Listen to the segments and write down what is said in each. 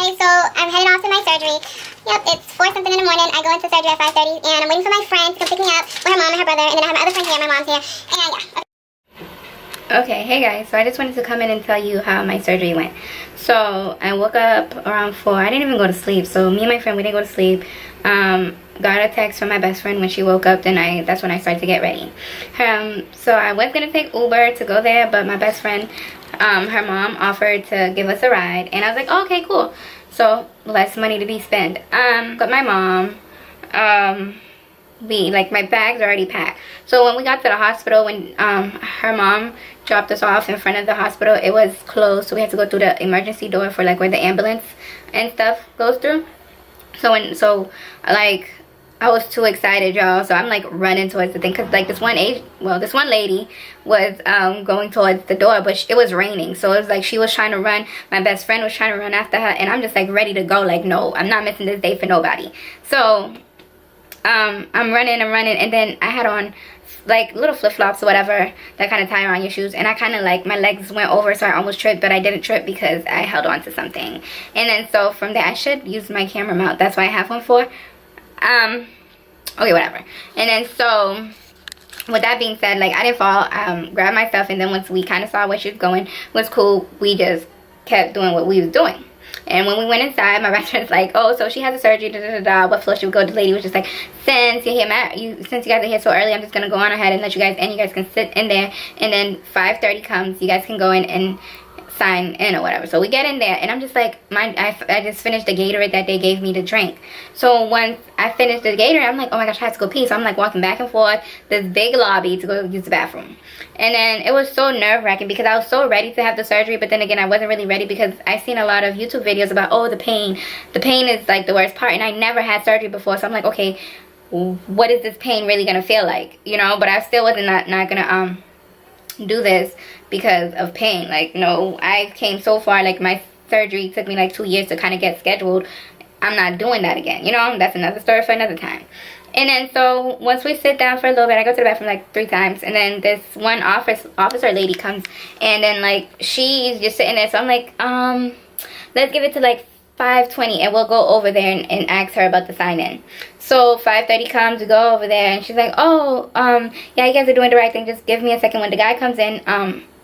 Okay, so I'm heading off to my surgery. Yep, it's 4 something in the morning. I go into surgery at 5:30, and I'm waiting for my friend to come pick me up with her mom and her brother, and then I have my other friend here, my mom's here, and yeah. Okay, hey guys, so I just wanted to come in and tell you how my surgery went. So I woke up around 4. I didn't even go to sleep. So me and my friend, we didn't go to sleep. Got a text from my best friend when she woke up. Then that's when I started to get ready. So I was gonna take Uber to go there, but my best friend, her mom offered to give us a ride, and I was like, oh, okay, cool. So less money to be spent. But my mom, my bags are already packed. So when we got to the hospital, when her mom dropped us off in front of the hospital, it was closed, so we had to go through the emergency door for like where the ambulance and stuff goes through. I was too excited, y'all, so I'm like running towards the thing, because like this one lady was going towards the door, but it was raining, so it was like she was trying to run, my best friend was trying to run after her, and I'm just like ready to go, like, no, I'm not missing this day for nobody. So I'm running, and then I had on like little flip-flops or whatever that kind of tie around your shoes, and I kind of like, my legs went over, so I almost tripped, but I didn't trip because I held on to something. And then so from there, I should use my camera mount, that's why I have one for. Okay, whatever. And then so with that being said, like, I didn't fall, grabbed my stuff, and then once we kind of saw where she was going, it was cool, we just kept doing what we was doing. And when we went inside, my best friend's like, oh, so she has a surgery, what floor should we go? The lady was just like, since you're here, since you guys are here so early, I'm just gonna go on ahead and let you guys in. You guys can sit in there, and then 5:30 comes, you guys can go in and sign in or whatever. So we get in there, and I'm just like, I just finished the Gatorade that they gave me to drink. So once I finished the Gatorade, I'm like, oh my gosh, I have to go pee. So I'm like walking back and forth this big lobby to go use the bathroom. And then it was so nerve-wracking because I was so ready to have the surgery, but then again, I wasn't really ready because I've seen a lot of YouTube videos about, oh, the pain is like the worst part, and I never had surgery before. So I'm like, okay, what is this pain really gonna feel like, you know? But I still wasn't not gonna do this because of pain. Like, no, I came so far. Like, my surgery took me like 2 years to kind of get scheduled. I'm not doing that again, you know? That's another story for another time. And then so once we sit down for a little bit, I go to the bathroom like 3 times, and then this one officer lady comes, and then like she's just sitting there. So I'm like, let's give it to like 5:20, and we'll go over there and ask her about the sign-in. So 5:30 comes, we go over there, and she's like, oh, yeah, you guys are doing the right thing, just give me a second. When the guy comes in,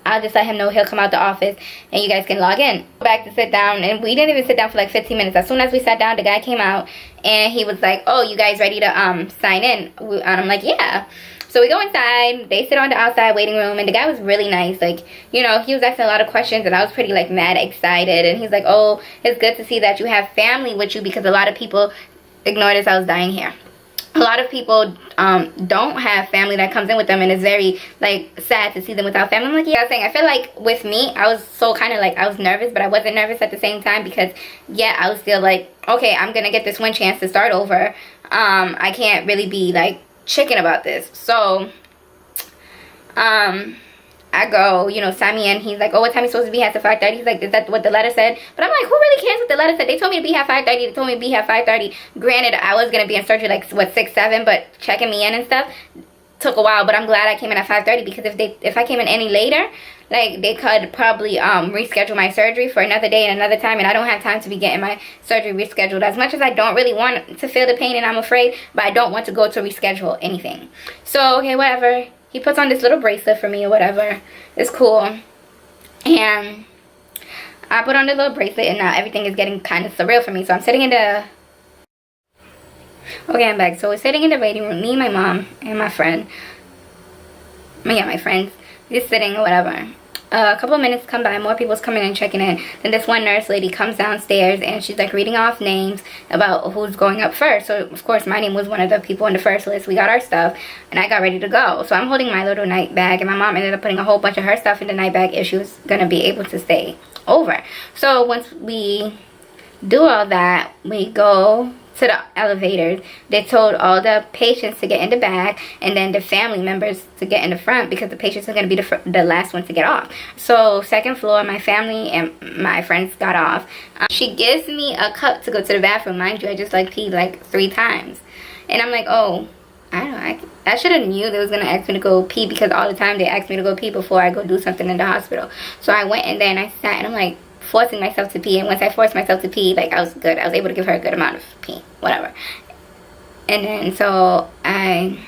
I'll just let him know he'll come out the office, and you guys can log in. Go back to sit down, and we didn't even sit down for like 15 minutes. As soon as we sat down, the guy came out, and he was like, oh, you guys ready to sign in? And I'm like, yeah. So we go inside, they sit on the outside waiting room, and the guy was really nice. Like, you know, he was asking a lot of questions, and I was pretty like mad excited. And he's like, oh, it's good to see that you have family with you, because a lot of people, ignore this, I was dying here. A lot of people don't have family that comes in with them, and it's very like sad to see them without family. I'm like, yeah, I was saying, I feel like with me, I was so kind of like, I was nervous, but I wasn't nervous at the same time, because yeah, I was still like, okay, I'm gonna get this one chance to start over. I can't really be like chicken about this. So I go, you know, sign me in. He's like, oh, what time are you supposed to be here? At 5:30. He's like, is that what the letter said? But I'm like, who really cares what the letter said? They told me to be here at 5:30. They told me to be here at 5:30. Granted, I was going to be in surgery like, what, 6, 7, but checking me in and stuff took a while. But I'm glad I came in at 5:30, because if I came in any later, like, they could probably reschedule my surgery for another day and another time, and I don't have time to be getting my surgery rescheduled. As much as I don't really want to feel the pain, and I'm afraid, but I don't want to go to reschedule anything. So, okay, whatever. He puts on this little bracelet for me or whatever. It's cool. And I put on the little bracelet, and now everything is getting kind of surreal for me. So I'm sitting in the... Okay, I'm back. So we're sitting in the waiting room. Me, my mom, and my friend. Yeah, my friends. Just sitting or whatever. A couple of minutes come by, more people's coming and checking in. Then this one nurse lady comes downstairs, and she's like reading off names about who's going up first. So of course my name was one of the people on the first list. We got our stuff, and I got ready to go. So I'm holding my little night bag, and my mom ended up putting a whole bunch of her stuff in the night bag if she was gonna be able to stay over. So once we do all that, we go to the elevators. They told all the patients to get in the back, and then the family members to get in the front, because the patients are going to be the last ones to get off. So second floor, my family and my friends got off. She gives me a cup to go to the bathroom. Mind you, I just like peed like 3 times, and I'm like, oh, I should have knew they was gonna ask me to go pee, because all the time they ask me to go pee before I go do something in the hospital. So I went in there and I sat, and I'm like, forcing myself to pee. And once I forced myself to pee, like, I was good. I was able to give her a good amount of pee, whatever. And then so I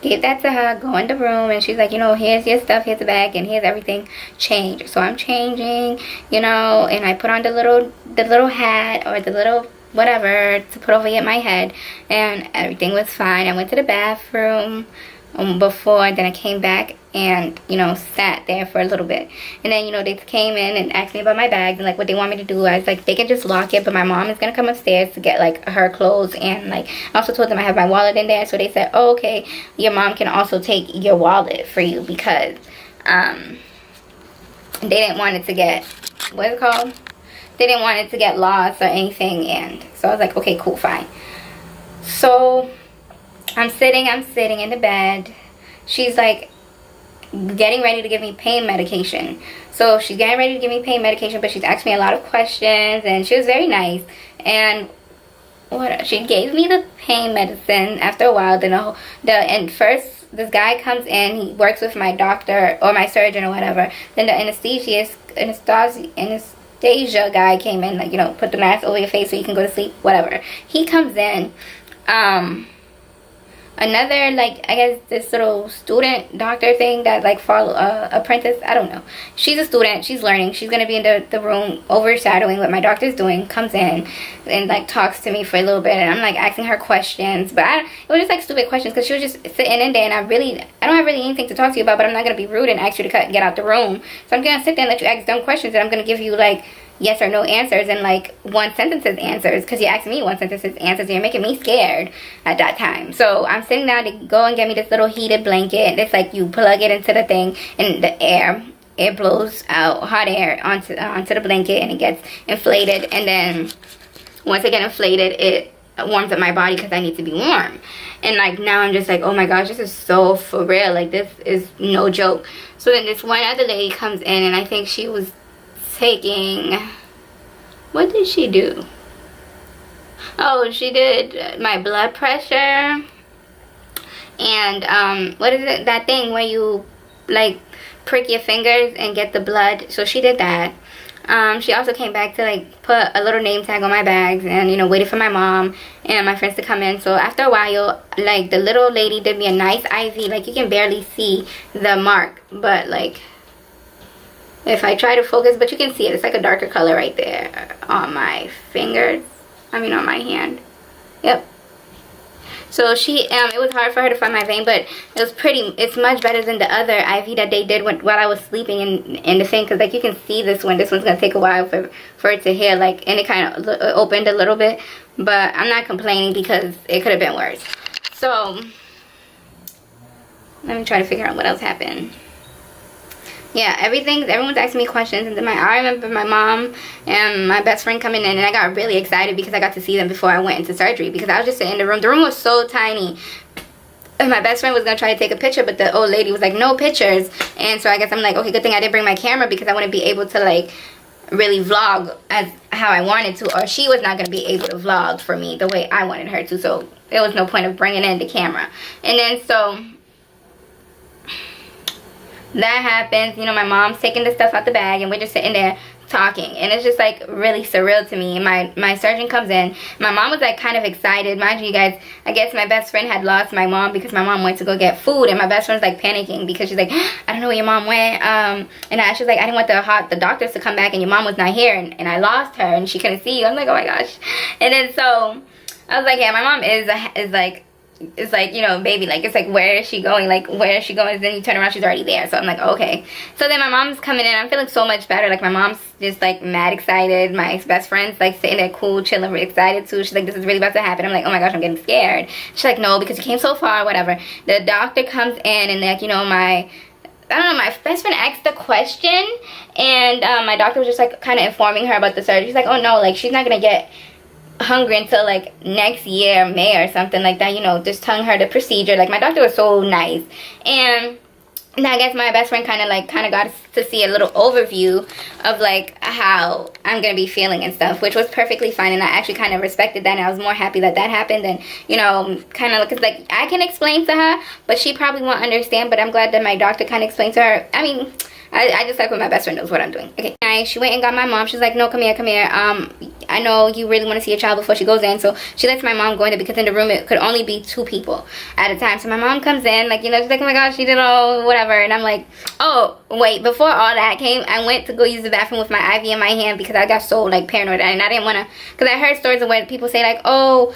gave that to her, go in the room, and she's like, you know, here's your stuff, here's the bag, and here's everything. Change. So I'm changing, you know, and I put on the little hat or the little whatever to put over my head, and everything was fine. I went to the bathroom before, then I came back and, you know, sat there for a little bit. And then, you know, they came in and asked me about my bags and like what they want me to do. I was like, they can just lock it, but my mom is gonna come upstairs to get like her clothes, and like I also told them I have my wallet in there. So they said, oh, okay, your mom can also take your wallet for you, because they didn't want it to get, what is it called? They didn't want it to get lost or anything. And so I was like, okay, cool, fine. So I'm sitting in the bed. She's like getting ready to give me pain medication. So she's getting ready to give me pain medication, but she's asked me a lot of questions, and she was very nice. And she gave me the pain medicine. After a while, and first this guy comes in, he works with my doctor or my surgeon or whatever. Then the anesthesia guy came in, like, you know, put the mask over your face so you can go to sleep, whatever. He comes in. Another, like, I guess this little student doctor thing that like follow apprentice, I don't know. She's a student, she's learning, she's gonna be in the room overshadowing what my doctor's doing, comes in and like talks to me for a little bit, and I'm like asking her questions, but it was just like stupid questions, because she was just sitting in there, and I don't have really anything to talk to you about, but I'm not gonna be rude and ask you to get out the room. So I'm gonna sit there and let you ask dumb questions, and I'm gonna give you like yes or no answers and like one sentences answers, because you asked me one sentences answers, and you're making me scared at that time. So I'm sitting down to go and get me this little heated blanket. It's like you plug it into the thing, and the air blows out hot air onto the blanket, and it gets inflated, and then once it gets inflated, it warms up my body because I need to be warm. And like now I'm just like, oh my gosh, this is so for real, like this is no joke. So then this one other lady comes in, and I think she was taking, what did she do? Oh, she did my blood pressure, and what is it, that thing where you like prick your fingers and get the blood? So she did that. She also came back to like put a little name tag on my bags, and, you know, waited for my mom and my friends to come in. So after a while, like the little lady did me a nice IV. Like you can barely see the mark, but like if I try to focus, but you can see it, it's like a darker color right there on my fingers, on my hand. Yep. So she it was hard for her to find my vein, but it's much better than the other IV that they did while I was sleeping in the thing, because like you can see this one's gonna take a while for it to heal, like, and it kind of opened a little bit, but I'm not complaining because it could have been worse. So let me try to figure out what else happened. Yeah, everyone's asking me questions, and then I remember my mom and my best friend coming in, and I got really excited because I got to see them before I went into surgery, because I was just sitting in the room. The room was so tiny, and my best friend was gonna try to take a picture, but the old lady was like, no pictures. And so I guess I'm like, okay, good thing I didn't bring my camera, because I wouldn't be able to like really vlog as how I wanted to, or she was not gonna be able to vlog for me the way I wanted her to. So there was no point of bringing in the camera. And then so that happens, you know, my mom's taking the stuff out the bag, and we're just sitting there talking, and it's just like really surreal to me. And my surgeon comes in. My mom was like kind of excited. Mind you guys, I guess my best friend had lost my mom because my mom went to go get food, and my best friend's like panicking because she's like, I don't know where your mom went. And she was like, I didn't want the doctors to come back, and your mom was not here, and I lost her, and she couldn't see you. I'm like, oh my gosh. And then so I was like, yeah, my mom is like, it's like, you know, baby, like, it's like, where is she going? Like, where is she going? And then you turn around, she's already there. So I'm like, okay. So then my mom's coming in. I'm feeling so much better. Like, my mom's just like mad excited. My best friend's like sitting there cool, chilling, really excited too. She's like, this is really about to happen. I'm like, oh my gosh, I'm getting scared. She's like, no, because you came so far, whatever. The doctor comes in, and like, you know, my best friend asked a question, and my doctor was just like kind of informing her about the surgery. She's like, oh no, like, she's not gonna get hungry until like next year, May or something like that, you know, just telling her the procedure. Like, my doctor was so nice. And I guess my best friend kind of got to see a little overview of like how I'm gonna be feeling and stuff, which was perfectly fine, and I actually kind of respected that, and I was more happy that that happened than, you know, kind of, because like I can explain to her, but she probably won't understand. But I'm glad that my doctor kind of explained to her. I mean, I just like when my best friend knows what I'm doing. Okay, she went and got my mom. She's like, no, come here. I know you really want to see your child before she goes in. So she lets my mom go in there, because in the room it could only be 2 people at a time. So my mom comes in, like, you know, she's like, oh my gosh, she did all whatever. And I'm like, oh, wait, before all that came, I went to go use the bathroom with my IV in my hand, because I got so like paranoid, and I didn't want to, because I heard stories of when people say like, oh,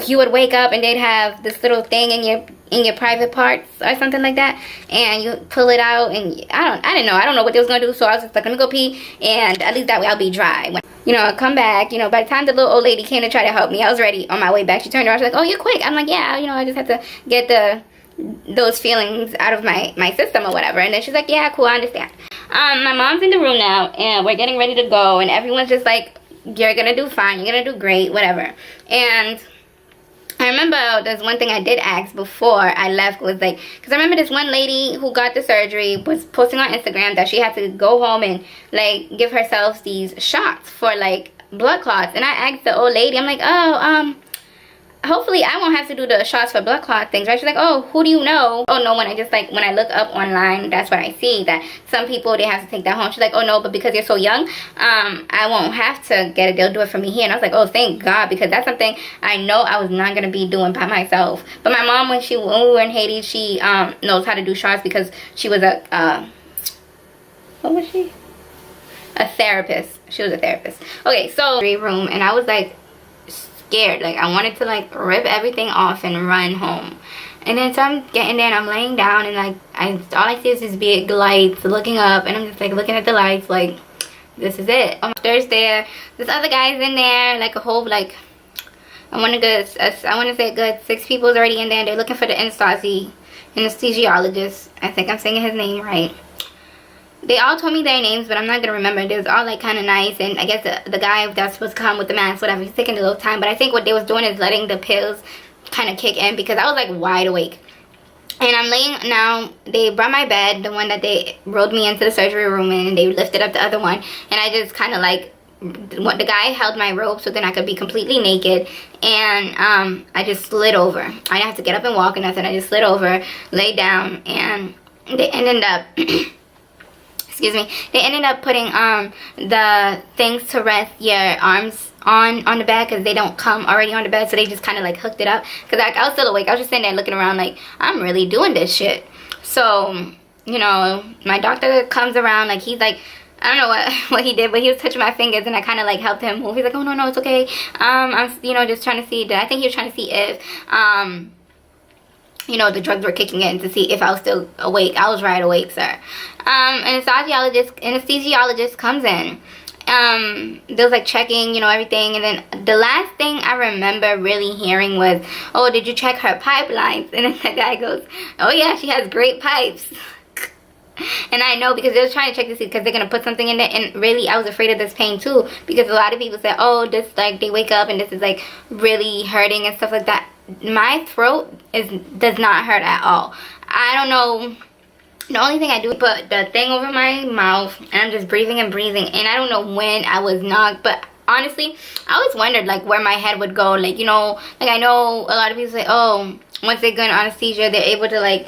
you would wake up and they'd have this little thing in your private parts or something like that, and you pull it out, and I don't know what they was gonna do. So I was just like, let me go pee, and at least that way I'll be dry. When, you know, I come back, you know, by the time the little old lady came to try to help me, I was ready on my way back. She turned around, she's like, oh, you're quick. I'm like, yeah, you know, I just had to get those feelings out of my system or whatever. And then she's like, yeah, cool, I understand. My mom's in the room now, and we're getting ready to go, and everyone's just like, you're gonna do fine, you're gonna do great, whatever. And I remember there's one thing I did ask before I left, was like, because I remember this one lady who got the surgery was posting on Instagram that she had to go home and like give herself these shots for like blood clots. And I asked the old lady, I'm like, oh, hopefully I won't have to do the shots for blood clot things, right? She's like, oh, who do you know? Oh no, when I look up online, that's what I see, that some people, they have to take that home. She's like, oh no, but because you're so young, I won't have to get it, they'll do it for me here. And I was like, oh, thank God, because that's something I know I was not gonna be doing by myself. But my mom, when we were in Haiti, she knows how to do shots, because she was what was she? A therapist. She was a therapist. Okay, so room, and I was like scared, like I wanted to like rip everything off and run home. And then so I'm getting there, and I'm laying down, and like all I see is these big lights looking up, and I'm just like looking at the lights like, this is it. There's there, this other guy's in there, like a whole, like, I want to say a good 6 people's already in there, and they're looking for the anesthesiologist. I think I'm saying his name right. They all told me their names, but I'm not gonna remember. They was all like kind of nice, and I guess the guy that's supposed to come with the mask, whatever, he's taking a little time. But I think what they was doing is letting the pills kind of kick in, because I was like wide awake. And I'm laying now. They brought my bed, the one that they rolled me into the surgery room in, and they lifted up the other one, and I just kind of like, the guy held my rope so then I could be completely naked, and I just slid over. I didn't have to get up and walk or nothing. I just slid over, laid down, and they ended up excuse me, they ended up putting the things to rest your arms on the bed, because they don't come already on the bed, so they just kind of like hooked it up, because I was still awake. I was just sitting there looking around like, I'm really doing this shit. So, you know, my doctor comes around, like, he's like, I don't know what he did, but he was touching my fingers, and I kind of like helped him move. He's like, oh no, it's okay. I'm, you know, just trying to see that. I think he was trying to see if you know, the drugs were kicking in, to see if I was still awake. I was right awake, sir. Anesthesiologist comes in. They was like checking, you know, everything. And then the last thing I remember really hearing was, oh, did you check her pipelines? And then the guy goes, oh yeah, she has great pipes. And I know, because they was trying to check to see, because they're going to put something in there. And really, I was afraid of this pain too, because a lot of people say, oh, this, like, they wake up and this is like really hurting and stuff like that. My throat does not hurt at all. I don't know. The only thing I do is put the thing over my mouth, and I'm just breathing and breathing. And I don't know when I was knocked, but honestly, I always wondered like where my head would go. Like, you know, like I know a lot of people say, oh, once they go in anesthesia, they're able to like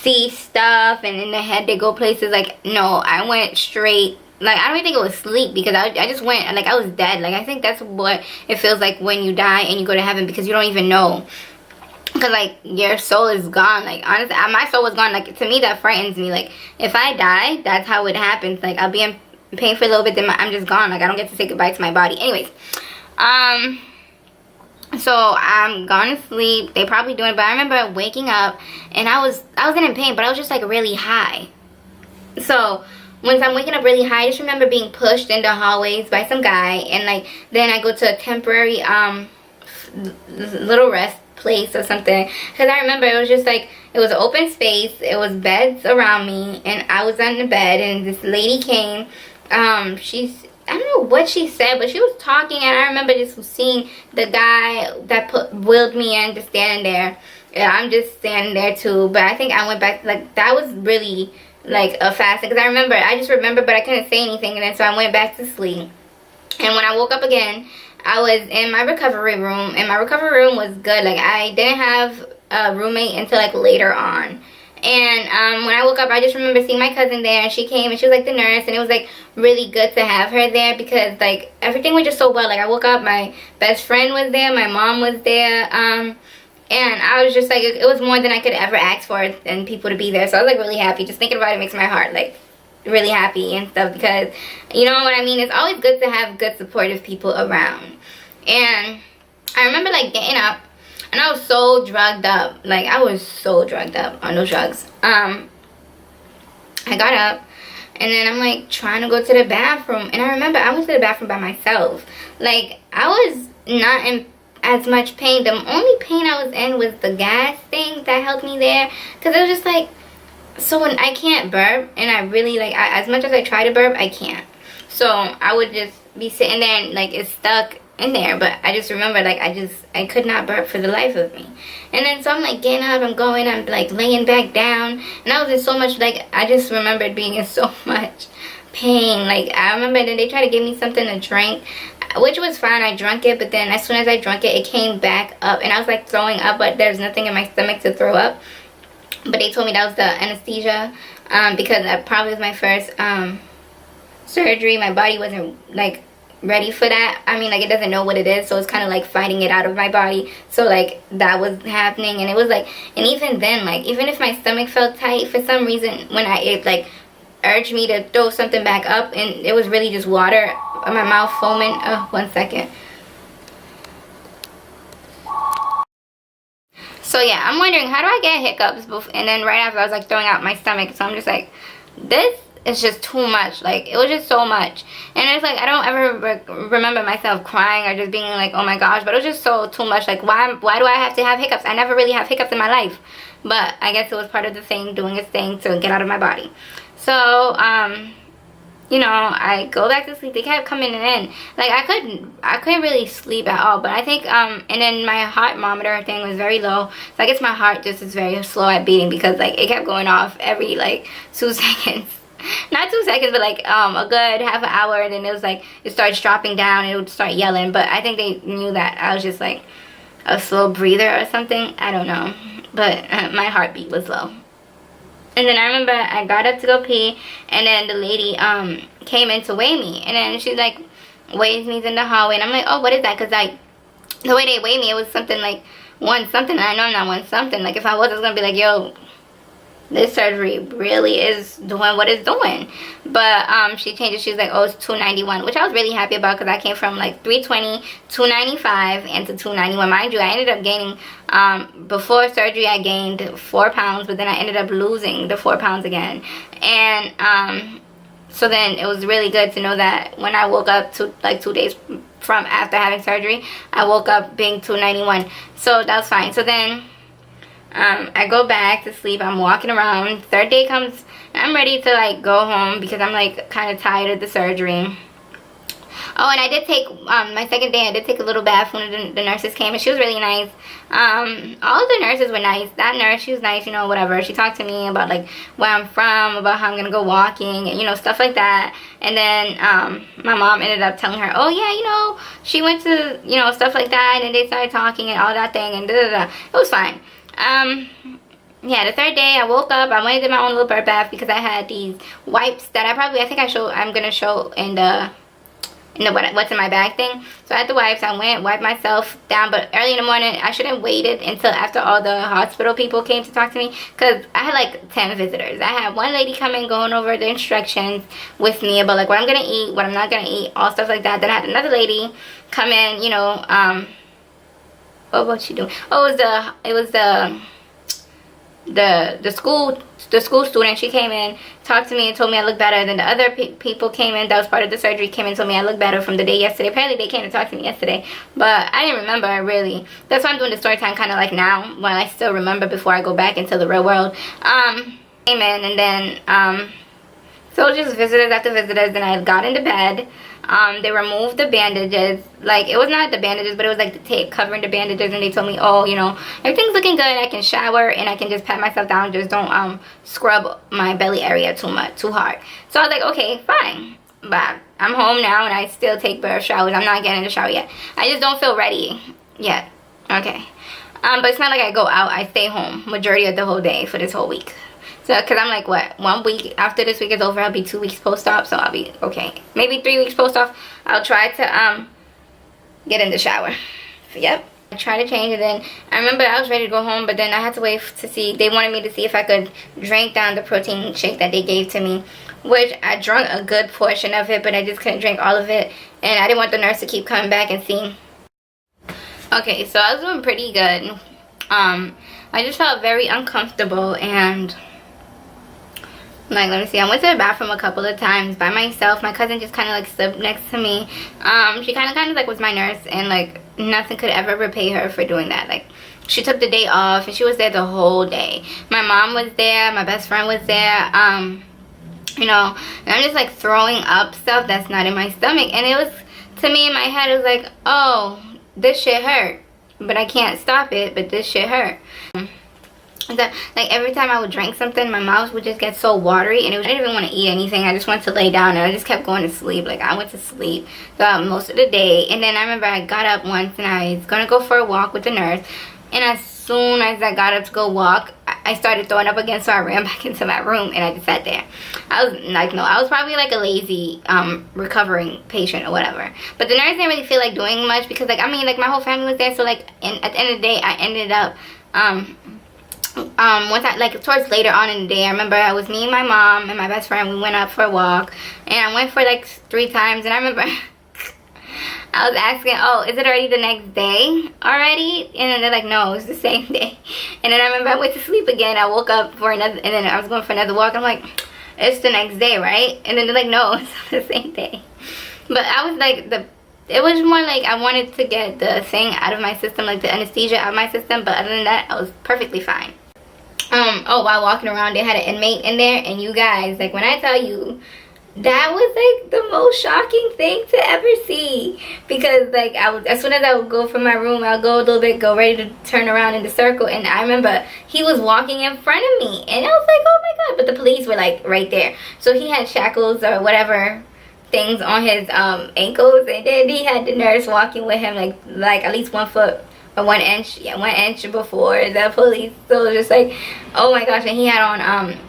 see stuff, and in the head they go places. Like, no, I went straight. Like, I don't even think it was sleep, because I just went, like, I was dead. Like, I think that's what it feels like when you die and you go to heaven, because you don't even know. Because, like, your soul is gone. Like, honestly, my soul was gone. Like, to me, that frightens me. Like, if I die, that's how it happens. Like, I'll be in pain for a little bit, then I'm just gone. Like, I don't get to say goodbye to my body. Anyways, so I'm gone to sleep. They probably doing it, but I remember waking up, and I wasn't in pain, but I was just, like, really high. So once I'm waking up really high, I just remember being pushed into hallways by some guy, and like then I go to a temporary little rest place or something, because I remember it was just like, it was an open space, it was beds around me, and I was on the bed, and this lady came. I don't know what she said, but she was talking, and I remember just seeing the guy that wheeled me in just standing there. Yeah, I'm just standing there too, but I think I went back, like, that was really like a fasting, because I just remember, but I couldn't say anything, and then so I went back to sleep. And when I woke up again, I was in my recovery room, and my recovery room was good. Like, I didn't have a roommate until like later on. And when I woke up, I just remember seeing my cousin there, and she came, and she was like the nurse, and it was like really good to have her there, because like everything was just so well. Like, I woke up, my best friend was there, my mom was there, and I was just like, it was more than I could ever ask for, and people to be there. So I was like really happy. Just thinking about it makes my heart like really happy and stuff, because you know what I mean, it's always good to have good supportive people around. And I remember like getting up, and I was so drugged up. Like, I was so drugged up on those drugs. I got up, and then I'm like trying to go to the bathroom, and I remember I went to the bathroom by myself. Like, I was not in as much pain. The only pain I was in was the gas thing that helped me there, because it was just like, so when I can't burp, and I really like, as much as I try to burp, I can't. So I would just be sitting there, and like it's stuck in there. But I just remember, like, I could not burp for the life of me. And then so I'm like getting up, I'm going, I'm like laying back down, and I was in so much, like, I just remembered being in so much pain. Like, I remember then they tried to give me something to drink, which was fine. I drank it, but then as soon as I drank it, it came back up, and I was like throwing up, but there's nothing in my stomach to throw up. But they told me that was the anesthesia, because that probably was my first surgery. My body wasn't like ready for that. I mean, like, it doesn't know what it is, so it's kind of like fighting it out of my body. So like that was happening, and it was like, and even then, like, even if my stomach felt tight, for some reason when it like urged me to throw something back up, and it was really just water, my mouth foaming. Oh, 1 second. So yeah, I'm wondering, how do I get hiccups? And then right after, I was like throwing out my stomach. So I'm just like, this is just too much. Like, it was just so much. And it's like, I don't ever remember myself crying or just being like, oh my gosh. But it was just so too much. Like, why do I have to have hiccups? I never really have hiccups in my life. But I guess it was part of the thing, doing its thing to get out of my body. So, you know, I go back to sleep. They kept coming in. Like, I couldn't really sleep at all. But I think, and then my heart monitor thing was very low. So I guess my heart just is very slow at beating, because like it kept going off every like 2 seconds. Not 2 seconds, but like a good half an hour. And then it was like, it starts dropping down, and it would start yelling. But I think they knew that I was just like a slow breather or something. I don't know. But my heartbeat was low. And then I remember I got up to go pee, and then the lady came in to weigh me, and then she like weighs me in the hallway, and I'm like, oh, what is that? Because like the way they weighed me, it was something like 1 something, and I know I'm not 1 something. Like, if I was gonna be like, yo, this surgery really is doing what it's doing. But she changed it. She was like, oh, it's 291, which I was really happy about, because I came from like 320, 295, and to 291. Mind you, I ended up gaining, before surgery I gained 4 pounds, but then I ended up losing the 4 pounds again. And so then it was really good to know that when I woke up to like 2 days from after having surgery, I woke up being 291. So that was fine. So then I go back to sleep. I'm walking around. 3rd day comes, and I'm ready to like go home, because I'm like kind of tired of the surgery. Oh, and I did take, my 2nd day, I did take a little bath when the nurses came, and she was really nice. All of the nurses were nice. That nurse, she was nice, you know, whatever. She talked to me about like where I'm from, about how I'm gonna go walking, and you know, stuff like that. And then my mom ended up telling her, oh yeah, you know, she went to, you know, stuff like that, and they started talking and all that thing, and it was fine. Yeah, the 3rd day I woke up, I went and did my own little bird bath, because I had these wipes that I'm gonna show in the what's in my bag thing. So I had the wipes. I went, wiped myself down, but early in the morning, I shouldn't waited until after all the hospital people came to talk to me, because I had like 10 visitors. I had one lady come in going over the instructions with me about like what I'm gonna eat, what I'm not gonna eat, all stuff like that. Then I had another lady come in, you know, what's she doing? Oh, it was the school student. She came in, talked to me, and told me I look better. Then the other people came in that was part of the surgery, came in and told me I look better from the day yesterday. Apparently they came to talk to me yesterday, but I didn't remember really. That's why I'm doing the story time kind of like now, when I still remember before I go back into the real world. Came in, and then So it was just visitors after visitors, and I got into bed. They removed the bandages. Like, it was not the bandages, but it was like the tape covering the bandages, and they told me, oh, you know, everything's looking good. I can shower, and I can just pat myself down. Just don't scrub my belly area too hard. So I was like, okay, fine. But I'm home now, and I still take birth showers. I'm not getting in the shower yet. I just don't feel ready yet. Okay. But it's not like I go out. I stay home majority of the whole day for this whole week. So, because I'm like, what, 1 week after this week is over, I'll be 2 weeks post-op, so I'll be okay. Maybe 3 weeks post-op, I'll try to get in the shower. Yep. I tried to change, and then I remember I was ready to go home, but then I had to wait to see. They wanted me to see if I could drink down the protein shake that they gave to me, which I drank a good portion of it, but I just couldn't drink all of it, and I didn't want the nurse to keep coming back and seeing. Okay, so I was doing pretty good. I just felt very uncomfortable, and like, let me see, I went to the bathroom a couple of times by myself. My cousin just kind of like slept next to me. She kind of like was my nurse, and like nothing could ever repay her for doing that. Like, she took the day off, and she was there the whole day. My mom was there, my best friend was there. You know, and I'm just like throwing up stuff that's not in my stomach, and it was, to me in my head, it was like, oh, this shit hurt, but I can't stop it, but this shit hurt. That, like, every time I would drink something, my mouth would just get so watery, and I didn't even want to eat anything. I just wanted to lay down, and I just kept going to sleep. Like, I went to sleep throughout most of the day, and then I remember I got up once, and I was gonna go for a walk with the nurse, and as soon as I got up to go walk, I started throwing up again, so I ran back into my room, and I just sat there. I was like, no, I was probably like a lazy recovering patient or whatever, but the nurse didn't really feel like doing much, because like, I mean, like, my whole family was there, so like, and at the end of the day, I ended up once I, like, towards later on in the day, I remember I was me and my mom and my best friend. We went up for a walk, and I went for like 3 times, and I remember I was asking, oh, is it already the next day already? And then they're like, no, it's the same day. And then I remember I went to sleep again. I woke up for another, and then I was going for another walk. I'm like, it's the next day, right? And then they're like, no, it's the same day. But I was like, it was more like I wanted to get the thing out of my system, like the anesthesia out of my system, but other than that, I was perfectly fine. Oh, while walking around, they had an inmate in there, and you guys, like, when I tell you, that was like the most shocking thing to ever see, because like, as soon as I would go from my room, I'll go a little bit, go ready to turn around in the circle, and I remember he was walking in front of me, and I was like, oh my god, but the police were like right there, so he had shackles or whatever things on his ankles, and then he had the nurse walking with him like at least 1 foot or 1 inch, yeah, 1 inch before the police. So it was just like, oh my gosh. And he had on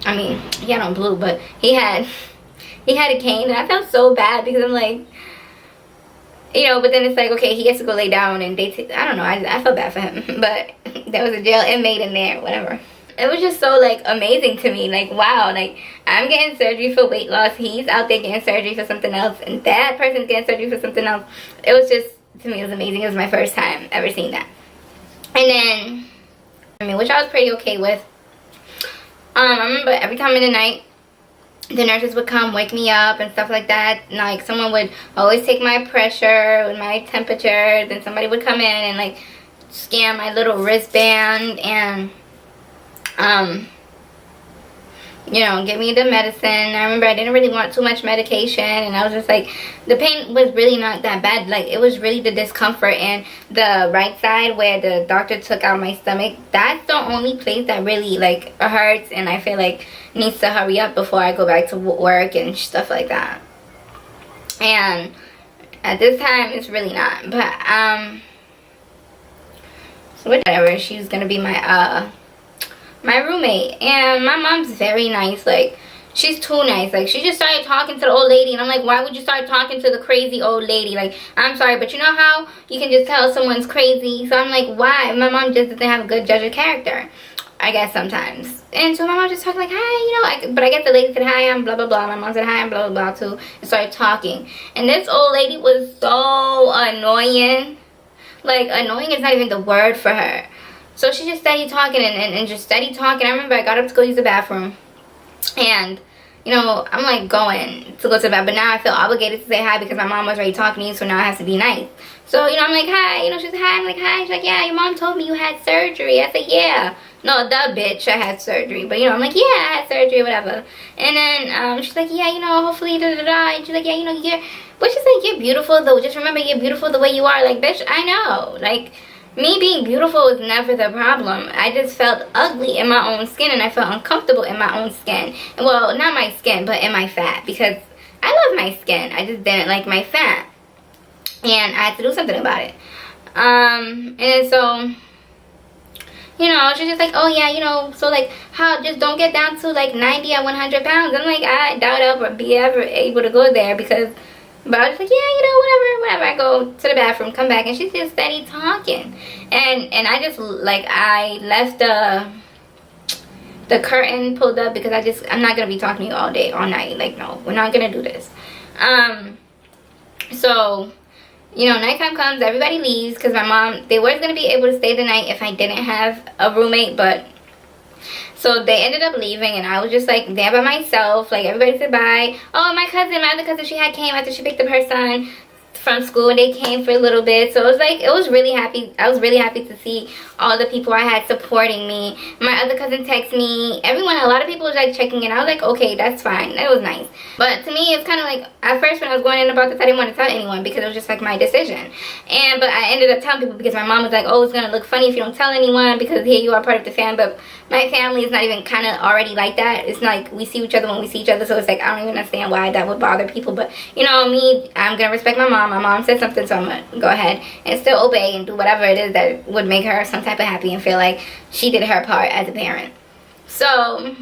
I mean, he had on blue, but he had a cane, and I felt so bad, because I'm like, you know, but then it's like, okay, he gets to go lay down, and I don't know, I felt bad for him, but there was a jail inmate in there, whatever. It was just so like amazing to me, like, wow, like, I'm getting surgery for weight loss, he's out there getting surgery for something else, and that person's getting surgery for something else. It was just, to me, it was amazing. It was my first time ever seeing that. And then, I mean, which I was pretty okay with. I remember every time in the night, the nurses would come wake me up and stuff like that. And, like, someone would always take my pressure and my temperature. Then somebody would come in and like scan my little wristband and you know, give me the medicine. I remember I didn't really want too much medication, and I was just like, the pain was really not that bad. Like, it was really the discomfort, and the right side where the doctor took out my stomach, that's the only place that really like hurts, and I feel like needs to hurry up before I go back to work and stuff like that. And at this time, it's really not. But so whatever, she's gonna be my my roommate, and my mom's very nice. Like, she's too nice. Like, she just started talking to the old lady, and I'm like, why would you start talking to the crazy old lady? Like, I'm sorry, but you know how you can just tell someone's crazy? So I'm like, why? My mom just doesn't have a good judge of character, I guess, sometimes. And so my mom just talked like, hi, you know, but I guess the lady said, hi, I'm blah blah blah. My mom said, hi, I'm blah blah blah too, and started talking. And this old lady was so annoying. Like, annoying is not even the word for her. So she just steady talking and just steady talking. I remember I got up to go use the bathroom, and you know, I'm like going to go to the bathroom, but now I feel obligated to say hi because my mom was already talking to you, so now I have to be nice. So, you know, I'm like, hi, you know, she's like, hi, I'm like, hi, she's like, yeah, your mom told me you had surgery. I said, yeah. No, the bitch, I had surgery. But, you know, I'm like, yeah, I had surgery, whatever. And then she's like, yeah, you know, hopefully, da-da-da. And she's like, yeah, you know, but she's like, you're beautiful, though. Just remember, you're beautiful the way you are. Like, bitch, I know. Like, me being beautiful was never the problem. I just felt ugly in my own skin, and I felt uncomfortable in my own skin. Well, not my skin, but in my fat, because I love my skin. I just didn't like my fat, and I had to do something about it. And so, you know, she's just like, oh yeah, you know, so like, how, just don't get down to like 90 or 100 pounds. I'm like, I doubt I'll be ever able to go there, because, but I was like, yeah, you know, whatever. I go to the bathroom, come back, and she's just steady talking. And I just, like, I left the curtain pulled up because I'm not going to be talking to you all day, all night. Like, no, we're not going to do this. So, you know, nighttime comes, everybody leaves, because my mom, they weren't going to be able to stay the night if I didn't have a roommate, but so they ended up leaving, and I was just like there by myself. Like, everybody said bye. Oh, my other cousin, she had came after she picked up her son from school, and they came for a little bit. So it was like, I was really happy to see all the people I had supporting me. My other cousin texted me, everyone, a lot of people was like checking in. I was like, okay, that's fine, that was nice. But to me, it's kind of like, at first when I was going in about this, I didn't want to tell anyone because it was just like my decision. But I ended up telling people because my mom was like, oh, it's gonna look funny if you don't tell anyone because here you are part of the fam. But my family is not even kind of already like that. It's not like we see each other when we see each other, so it's like I don't even understand why that would bother people. But you know me, I'm gonna respect my mom. My mom said something, so I'm gonna go ahead and still obey and do whatever it is that would make her some type of happy and feel like she did her part as a parent. So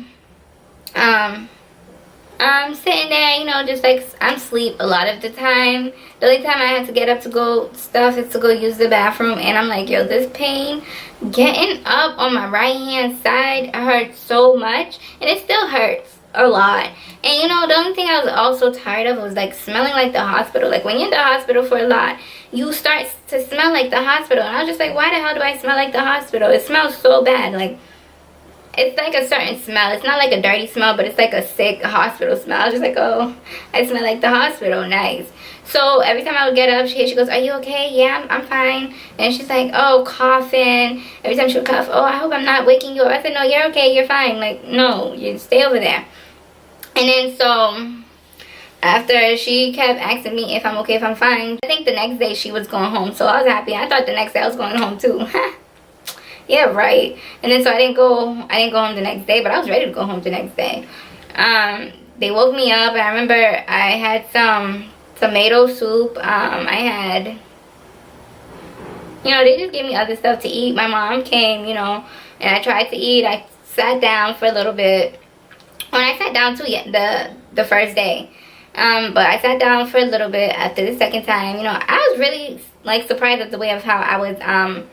I'm sitting there, you know, just like I'm asleep a lot of the time. The only time I had to get up to go stuff is to go use the bathroom, and I'm like, yo, this pain getting up on my right hand side hurts so much, and it still hurts a lot. And you know, the only thing I was also tired of was like smelling like the hospital. Like when you're in the hospital for a lot, you start to smell like the hospital, and I was just like, why the hell do I smell like the hospital? It smells so bad. Like, it's like a certain smell. It's not like a dirty smell, but it's like a sick hospital smell. I was just like, oh, I smell like the hospital. Nice. So every time I would get up, she goes, are you okay? Yeah, I'm fine. And she's like, oh, coughing. Every time she would cough, oh, I hope I'm not waking you up. I said, no, you're okay, you're fine. Like, no, you stay over there. And then so after she kept asking me if I'm okay, if I'm fine, I think the next day she was going home. So I was happy. I thought the next day I was going home too. Yeah, right. And then so I didn't go home the next day, but I was ready to go home the next day. They woke me up, and I remember I had some tomato soup. I had, you know, they just gave me other stuff to eat. My mom came, you know, and I tried to eat. I sat down for a little bit. When I sat down too, yeah, the first day. But I sat down for a little bit after the second time. You know, I was really like surprised at the way of how I was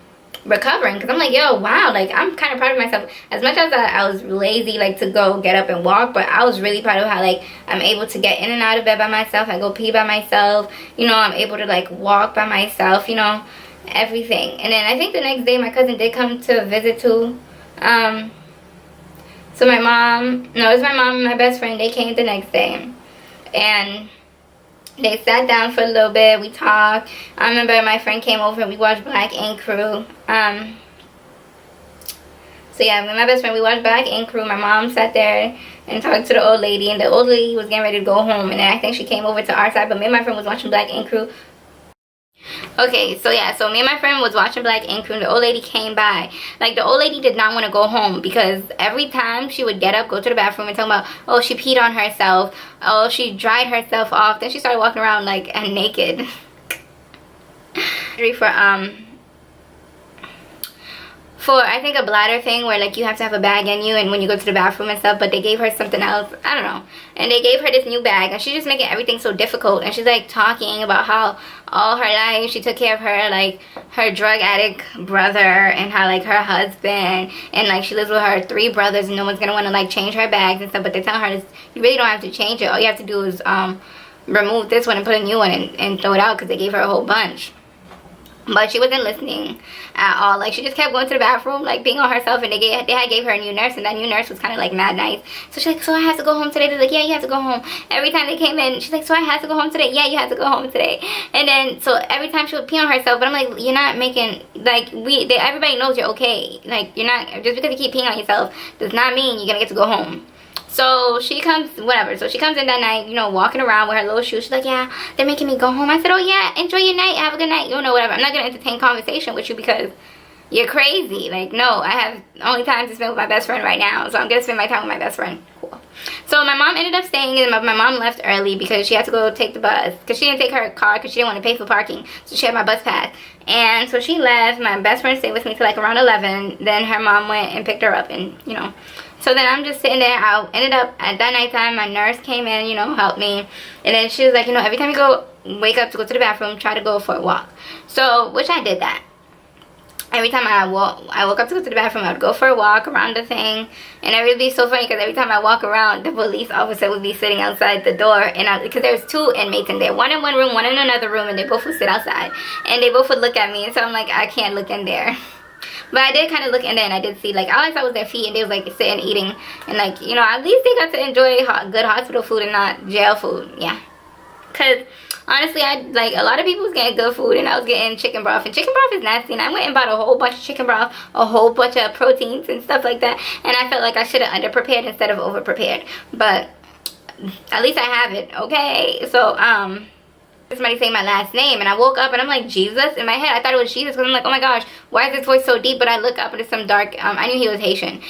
recovering, because I'm like, yo, wow, like I'm kind of proud of myself. As much as I was lazy, like to go get up and walk, but I was really proud of how like I'm able to get in and out of bed by myself. I go pee by myself, you know, I'm able to like walk by myself, you know, everything. And then I think the next day my cousin did come to visit too. So my mom, no, it was my mom and my best friend, they came the next day, and they sat down for a little bit. We talked. I remember my friend came over and we watched Black Ink Crew. So yeah, with my best friend, we watched Black Ink Crew. My mom sat there and talked to the old lady, and the old lady was getting ready to go home. And then I think she came over to our side, but me and my friend was watching Black Ink Crew. Okay, so yeah, so me and my friend was watching Black Ink Crew, and the old lady came by. Like, the old lady did not want to go home, because every time she would get up, go to the bathroom, and talk about, oh, she peed on herself, oh, she dried herself off. Then she started walking around like naked. For I think a bladder thing where like you have to have a bag in you, and when you go to the bathroom and stuff, but they gave her something else, I don't know, and they gave her this new bag, and she's just making everything so difficult. And she's like talking about how all her life she took care of her, like her drug addict brother, and how like her husband, and like she lives with her 3 brothers, and no one's gonna want to like change her bags and stuff. But they tell her this, you really don't have to change it. All you have to do is remove this one and put a new one and throw it out, because they gave her a whole bunch. But she wasn't listening at all. Like, she just kept going to the bathroom, like, being on herself. And they had gave her a new nurse. And that new nurse was kind of, like, mad nice. So she's like, so I have to go home today? They're like, yeah, you have to go home. Every time they came in, she's like, so I have to go home today? Yeah, you have to go home today. And then, so every time she would pee on herself. But I'm like, you're not making, like, everybody knows you're okay. Like, you're not, just because you keep peeing on yourself does not mean you're going to get to go home. So she comes, whatever. So she comes in that night, you know, walking around with her little shoes. She's like, yeah, they're making me go home. I said, oh, yeah, enjoy your night. Have a good night. You know, whatever. I'm not going to entertain conversation with you because you're crazy. Like, no, I have only time to spend with my best friend right now. So I'm going to spend my time with my best friend. Cool. So my mom ended up staying, and my mom left early because she had to go take the bus. Because she didn't take her car because she didn't want to pay for parking. So she had my bus pass. And so she left. My best friend stayed with me till like around 11. Then her mom went and picked her up, and, you know. So then I'm just sitting there. I ended up, at that nighttime, my nurse came in, you know, helped me. And then she was like, you know, every time you wake up to go to the bathroom, try to go for a walk. So, which I did that. Every time I woke up to go to the bathroom, I would go for a walk around the thing. And it would be so funny because every time I walk around, the police officer would be sitting outside the door. And because there was 2 inmates in there. One in one room, one in another room. And they both would sit outside. And they both would look at me. And so I'm like, I can't look in there. But I did kind of look in there, and I did see, like, all I saw was their feet, and they was, like, sitting, eating. And, like, you know, at least they got to enjoy good hospital food and not jail food. Yeah. Because, honestly, a lot of people was getting good food, and I was getting chicken broth. And chicken broth is nasty, and I went and bought a whole bunch of chicken broth, a whole bunch of proteins and stuff like that. And I felt like I should have under-prepared instead of over-prepared. But at least I have it, okay? So, somebody saying my last name, and I woke up and I'm like, Jesus. In my head I thought it was Jesus because I'm like, oh my gosh, why is his voice so deep? But I look up and it's some dark, I knew he was Haitian,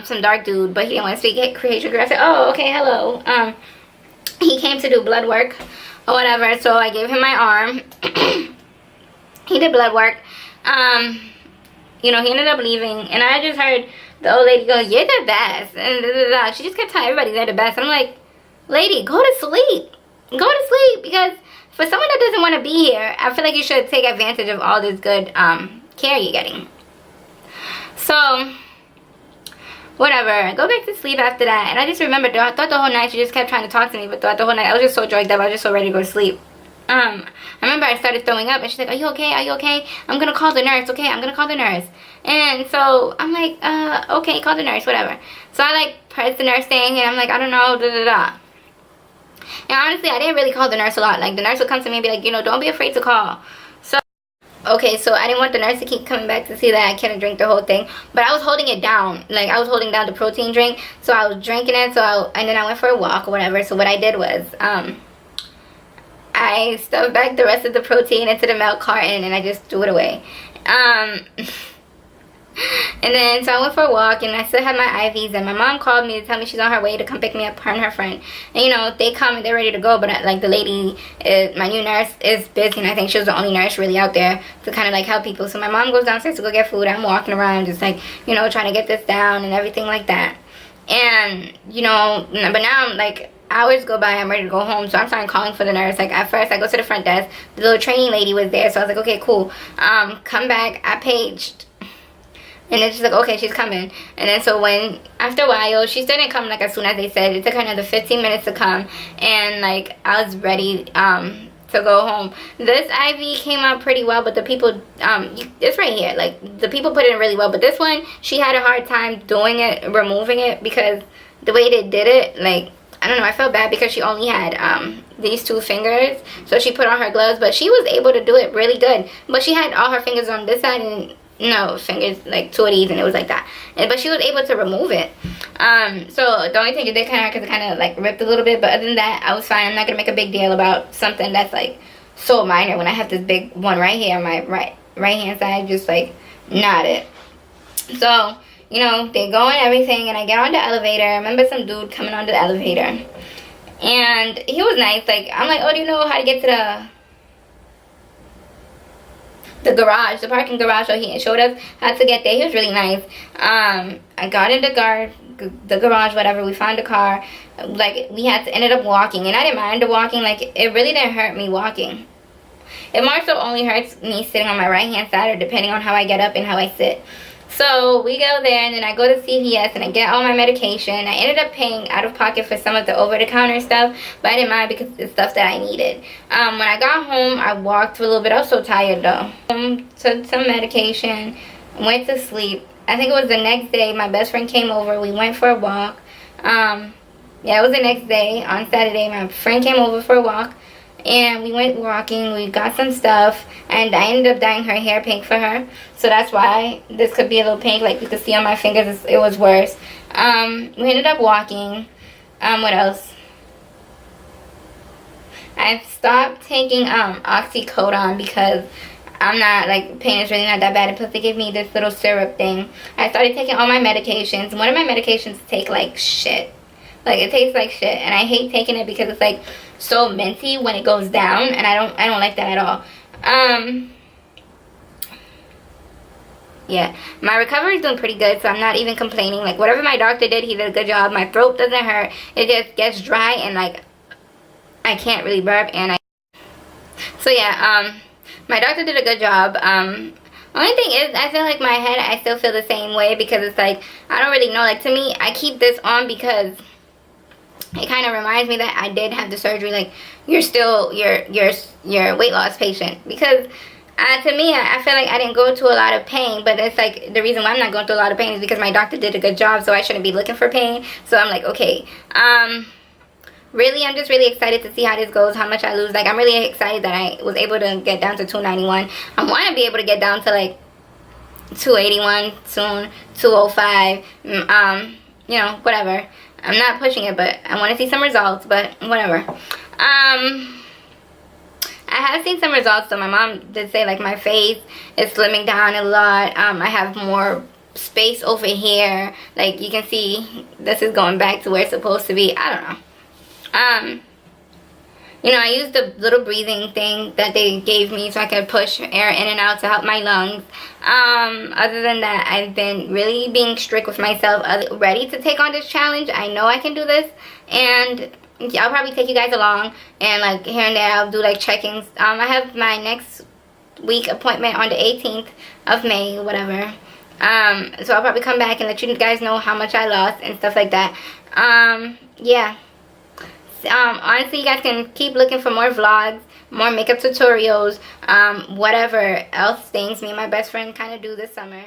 some dark dude, but he didn't want to speak Haitian girl. I said, oh, okay, hello. He came to do blood work or whatever, so I gave him my arm. He did blood work. You know, he ended up leaving, and I just heard the old lady go, you're the best, and she just kept telling everybody they're the best. I'm like, lady, go to sleep. Go to sleep, because for someone that doesn't want to be here, I feel like you should take advantage of all this good care you're getting. So, whatever. Go back to sleep after that. And I just remember, throughout the whole night, she just kept trying to talk to me. But throughout the whole night, I was just so drugged up. I was just so ready to go to sleep. I remember I started throwing up. And she's like, are you okay? Are you okay? I'm going to call the nurse. Okay, I'm going to call the nurse. And so, I'm like, okay, call the nurse, whatever. So, I, like, pressed the nurse thing. And I'm like, I don't know, da-da-da. And honestly, I didn't really call the nurse a lot. Like, the nurse would come to me and be like, you know, don't be afraid to call. So, okay, so I didn't want the nurse to keep coming back to see that I couldn't drink the whole thing. But I was holding it down. Like, I was holding down the protein drink. So, I was drinking it. And then I went for a walk or whatever. So, what I did was, I stuffed back the rest of the protein into the milk carton and I just threw it away. And then, so I went for a walk, and I still had my IVs, and my mom called me to tell me she's on her way to come pick me up, her and her friend. And, you know, they come and they're ready to go, but, like, the lady, my new nurse, is busy, and I think she was the only nurse really out there to kind of, like, help people. So my mom goes downstairs to go get food. I'm walking around just, like, you know, trying to get this down and everything like that. And, you know, but now I'm, like, hours go by, I'm ready to go home, so I'm starting calling for the nurse. Like, at first, I go to the front desk. The little training lady was there, so I was like, okay, cool. Come back. I paged. And then she's like, okay, she's coming. And then so when, after a while, she still didn't come, like, as soon as they said. It took her another 15 minutes to come. And, like, I was ready to go home. This IV came out pretty well, but the people, it's right here. Like, the people put it in really well. But this one, she had a hard time doing it, removing it, because the way they did it, like, I don't know, I felt bad because she only had these 2 fingers. So she put on her gloves, but she was able to do it really good. But she had all her fingers on this side and no fingers, like 2 of these, and it was like that. But she was able to remove it. So the only thing it did kind of hurt because it kind of like ripped a little bit, but other than that, I was fine. I'm not gonna make a big deal about something that's like so minor when I have this big one right here on my right hand side, just like not it. So, you know, they go and everything, and I get on the elevator. I remember some dude coming on the elevator, and he was nice. Like, I'm like, oh, do you know how to get to the garage, the parking garage? So he showed us how to get there. He was really nice. I got in the garage, whatever. We found a car. Like, we had to ended up walking, and I didn't mind the walking. Like, it really didn't hurt me walking. It more so only hurts me sitting on my right hand side, or depending on how I get up and how I sit. So we go there, and then I go to CVS, and I get all my medication. I ended up paying out of pocket for some of the over-the-counter stuff, but I didn't mind because it's stuff that I needed. When I got home, I walked for a little bit. I was so tired, though. Took some medication, went to sleep. I think it was the next day, my best friend came over. We went for a walk. Yeah, it was the next day. On Saturday, my friend came over for a walk, and we went walking. We got some stuff, and I ended up dyeing her hair pink for her. So that's why this could be a little pink. Like you can see on my fingers, it was worse. We ended up walking. What else? I stopped taking oxycodone because I'm not, like, pain is really not that bad. And plus they gave me this little syrup thing. I started taking all my medications. One of my medications take like shit. Like, it tastes like shit, and I hate taking it because it's like so minty when it goes down, and I don't like that at all. Yeah, my recovery is doing pretty good, so I'm not even complaining. Like, whatever my doctor did, he did a good job. My throat doesn't hurt. It just gets dry, and like I can't really burp, and so yeah, my doctor did a good job. Only thing is, I feel like my head, I still feel the same way because it's like, I don't really know. Like, to me, I keep this on because it kind of reminds me that I did have the surgery. Like, you're still your weight loss patient, because to me, I feel like I didn't go through a lot of pain, but it's like the reason why I'm not going through a lot of pain is because my doctor did a good job, so I shouldn't be looking for pain. So I'm like, okay, really, I'm just really excited to see how this goes, how much I lose. Like, I'm really excited that I was able to get down to 291. I want to be able to get down to like 281 soon, 205, you know, whatever. I'm not pushing it, but I want to see some results, but whatever. I have seen some results, so my mom did say, like, my face is slimming down a lot. I have more space over here. Like, you can see this is going back to where it's supposed to be. I don't know. You know, I used the little breathing thing that they gave me so I could push air in and out to help my lungs. Other than that, I've been really being strict with myself, ready to take on this challenge. I know I can do this, and I'll probably take you guys along, and like here and there I'll do like check-ins. I have my next week appointment on the 18th of May, whatever. So I'll probably come back and let you guys know how much I lost and stuff like that. Yeah. Honestly, you guys can keep looking for more vlogs, more makeup tutorials, whatever else things me and my best friend kind of do this summer.